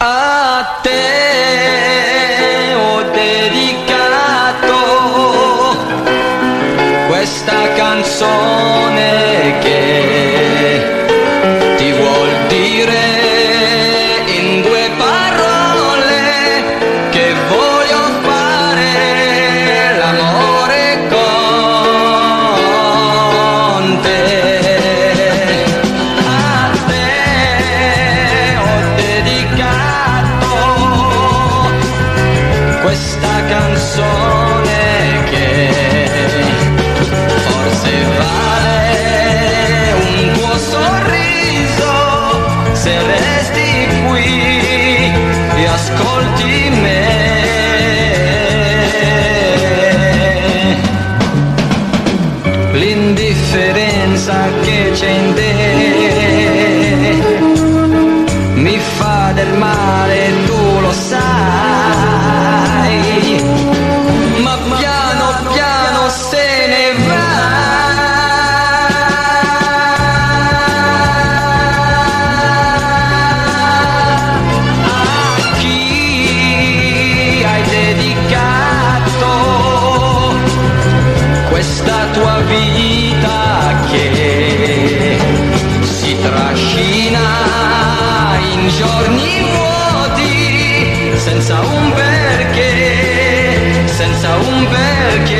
A te ho dedicato questa canzone che ti vuol dire in due parole che voglio fare l'amore con te. A te ho dedicato questa canzone che forse vale un tuo sorriso se resti qui e ascolti me. L'indifferenza che c'è in te mi fa del male, tu lo sai, ma piano piano se ne va. A chi hai dedicato questa tua vita che si trascina in giorni vuoti senza un perché, senza un perché.